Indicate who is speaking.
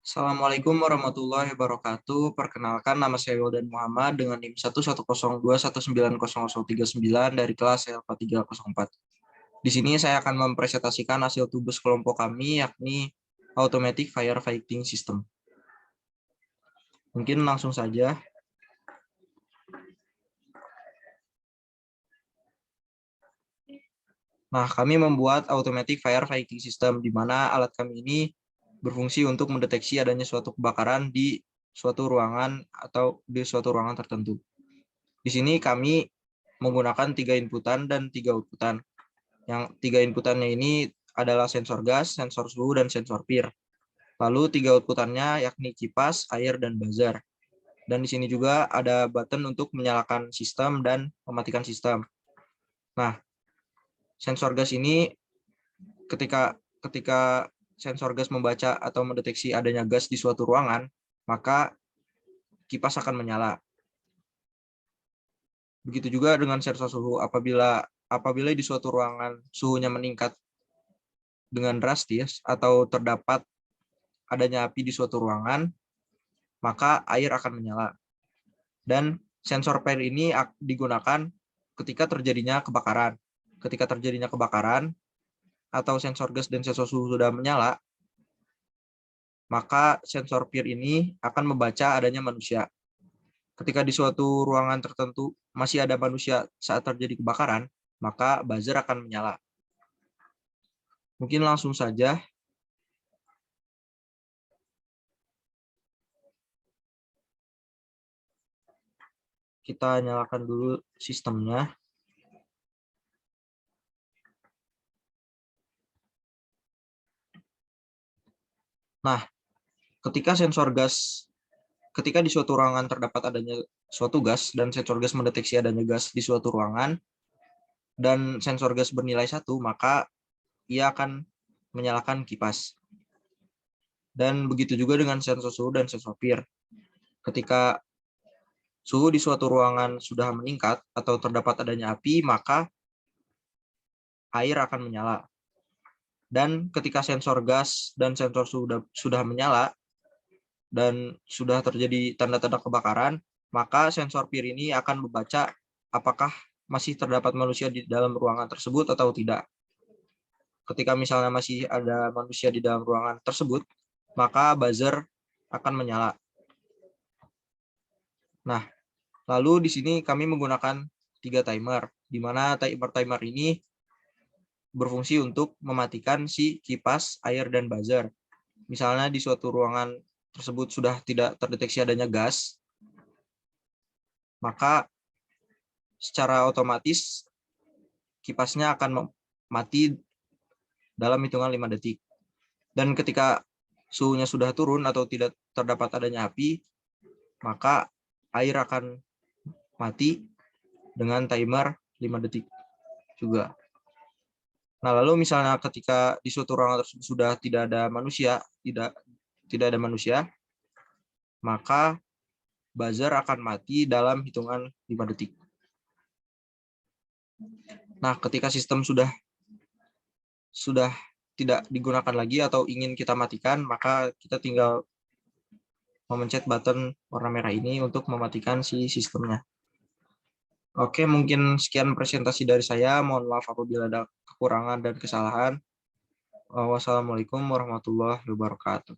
Speaker 1: Assalamualaikum warahmatullahi wabarakatuh. Perkenalkan, nama saya Wildan Muhammad dengan NIM 110219039 dari kelas LK 304. Di sini saya akan mempresentasikan hasil tugas kelompok kami, yakni Automatic Firefighting System. Mungkin langsung saja. Nah, kami membuat Automatic Firefighting System, di mana alat kami ini berfungsi untuk mendeteksi adanya suatu kebakaran di suatu ruangan atau di suatu ruangan tertentu. Di sini kami menggunakan 3 inputan dan 3 outputan. Yang 3 inputannya ini adalah sensor gas, sensor suhu, dan sensor PIR. Lalu 3 outputannya yakni kipas, air, dan buzzer. Dan di sini juga ada button untuk menyalakan sistem dan mematikan sistem. Nah, sensor gas ini ketika sensor gas membaca atau mendeteksi adanya gas di suatu ruangan, maka kipas akan menyala. Begitu juga dengan sensor suhu, apabila di suatu ruangan suhunya meningkat dengan drastis atau terdapat adanya api di suatu ruangan, maka air akan menyala. Dan sensor PIR ini digunakan ketika terjadinya kebakaran. Ketika terjadinya kebakaran atau sensor gas dan sensor suhu sudah menyala, maka sensor PIR ini akan membaca adanya manusia. Ketika di suatu ruangan tertentu masih ada manusia saat terjadi kebakaran, maka buzzer akan menyala. Mungkin langsung saja. Kita nyalakan dulu sistemnya. Nah, ketika di suatu ruangan terdapat adanya suatu gas dan sensor gas mendeteksi adanya gas di suatu ruangan dan sensor gas bernilai 1, maka ia akan menyalakan kipas. Dan begitu juga dengan sensor suhu dan sensor PIR. Ketika suhu di suatu ruangan sudah meningkat atau terdapat adanya api, maka air akan menyala. Dan ketika sensor gas dan sensor suhu sudah menyala dan sudah terjadi tanda-tanda kebakaran, maka sensor PIR ini akan membaca apakah masih terdapat manusia di dalam ruangan tersebut atau tidak. Ketika misalnya masih ada manusia di dalam ruangan tersebut, maka buzzer akan menyala. Nah, lalu di sini kami menggunakan 3 timer, di mana timer ini berfungsi untuk mematikan si kipas, air, dan buzzer. Misalnya di suatu ruangan tersebut sudah tidak terdeteksi adanya gas, maka secara otomatis kipasnya akan mati dalam hitungan 5 detik. Dan ketika suhunya sudah turun atau tidak terdapat adanya api, maka air akan mati dengan timer 5 detik juga. Nah, lalu misalnya ketika di suatu ruangan tersebut sudah tidak ada manusia, maka buzzer akan mati dalam hitungan 5 detik. Nah, ketika sistem sudah tidak digunakan lagi atau ingin kita matikan, maka kita tinggal memencet button warna merah ini untuk mematikan si sistemnya. Oke, mungkin sekian presentasi dari saya. Mohon maaf apabila ada kekurangan dan kesalahan. Wassalamualaikum warahmatullahi wabarakatuh.